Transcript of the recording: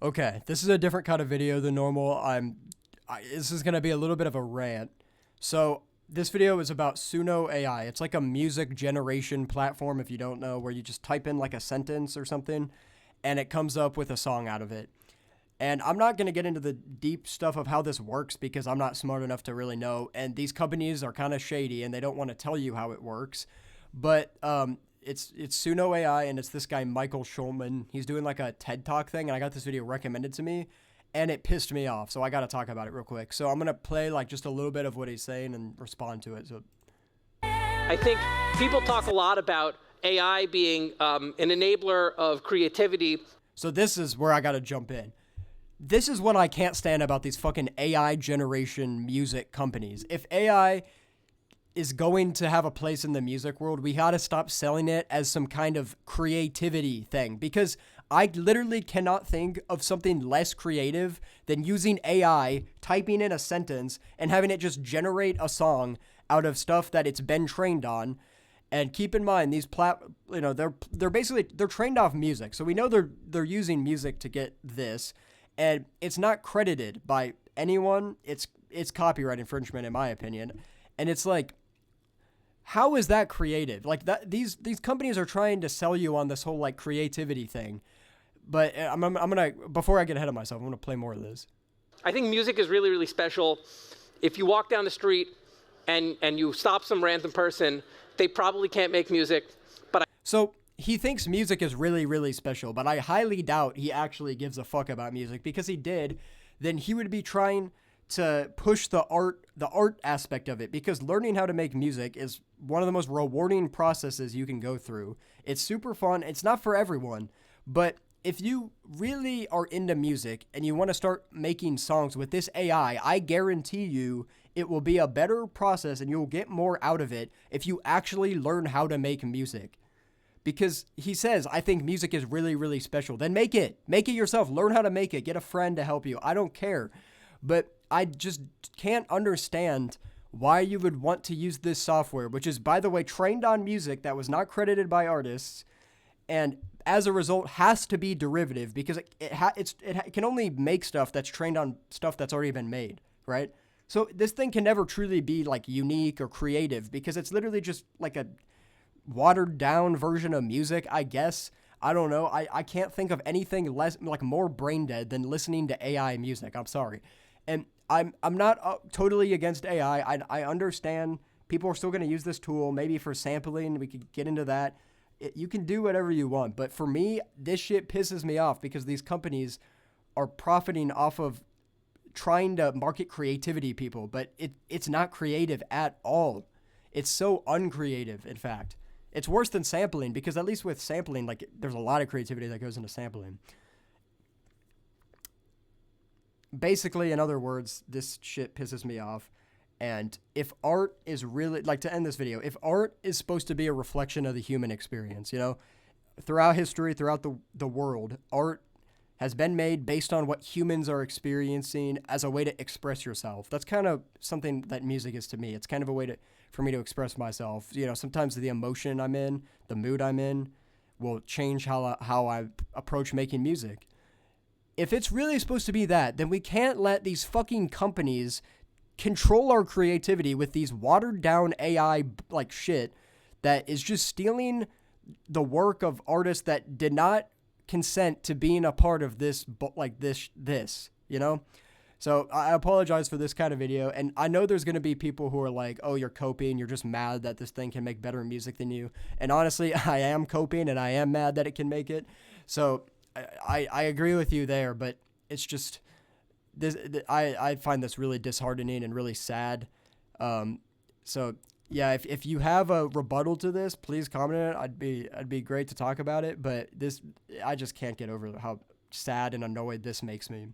Okay, this is a different kind of video than normal. This is gonna be a little bit of a rant. So this video is about Suno AI. It's like a music generation platform, if you don't know, where you just type in like a sentence or something, and it comes up with a song out of it. And I'm not gonna get into the deep stuff of how this works because I'm not smart enough to really know. And these companies are kind of shady, and they don't want to tell you how it works. But it's Suno AI, and it's this guy Michael Schulman. He's doing like a TED Talk thing, and I got this video recommended to me, and it pissed me off. So I got to talk about it real quick. So I'm gonna play like just a little bit of what he's saying and respond to it. So I think people talk a lot about AI being an enabler of creativity. so this is where I got to jump in. This is what I can't stand about these fucking AI generation music companies. If AI is going to have a place in the music world, we got to stop selling it as some kind of creativity thing, because I literally cannot think of something less creative than using AI, typing in a sentence and having it just generate a song out of stuff that it's been trained on. And keep in mind, they're basically they're trained off music, so we know they're using music to get this, and it's not credited by anyone. It's copyright infringement in my opinion, and it's like, how is that creative? Like that these companies are trying to sell you on this whole like creativity thing. But I'm gonna, before I get ahead of myself, I'm gonna play more of this. I think music is really, really special. If you walk down the street and you stop some random person, they probably can't make music. So he thinks music is really, really special, but I highly doubt he actually gives a fuck about music, because he did, then he would be trying to push the art aspect of it, because learning how to make music is one of the most rewarding processes you can go through. It's super fun. It's not for everyone, but if you really are into music and you want to start making songs with this AI, I guarantee you it will be a better process and you'll get more out of it if you actually learn how to make music. Because he says, I think music is really, really special. Then make it. Make it yourself. Learn how to make it. Get a friend to help you. I don't care. But I just can't understand why you would want to use this software, which is, by the way, trained on music that was not credited by artists, and as a result has to be derivative, because it can only make stuff that's trained on stuff that's already been made, right? So this thing can never truly be like unique or creative, because it's literally just like a watered down version of music, I guess. I don't know. I can't think of anything less, like, more brain dead than listening to AI music. I'm sorry. And I'm not totally against AI. I understand people are still going to use this tool, maybe for sampling. We could get into that. You can do whatever you want. But for me, this shit pisses me off, because these companies are profiting off of trying to market creativity people. But it's not creative at all. It's so uncreative, in fact. It's worse than sampling, because at least with sampling, like, there's a lot of creativity that goes into sampling. Basically, in other words, this shit pisses me off. And if art is really, like, to end this video, if art is supposed to be a reflection of the human experience, throughout history, throughout the world, art has been made based on what humans are experiencing as a way to express yourself. That's kind of something that music is to me. It's kind of a way for me to express myself. Sometimes the emotion I'm in, the mood I'm in, will change how I approach making music. If it's really supposed to be that, then we can't let these fucking companies control our creativity with these watered down AI like shit that is just stealing the work of artists that did not consent to being a part of this, So I apologize for this kind of video, and I know there's going to be people who are like, oh, you're coping, you're just mad that this thing can make better music than you. And honestly, I am coping, and I am mad that it can make it. So I agree with you there, but it's just this. I find this really disheartening and really sad. So yeah, if you have a rebuttal to this, please comment it. I'd be great to talk about it. But I just can't get over how sad and annoyed this makes me.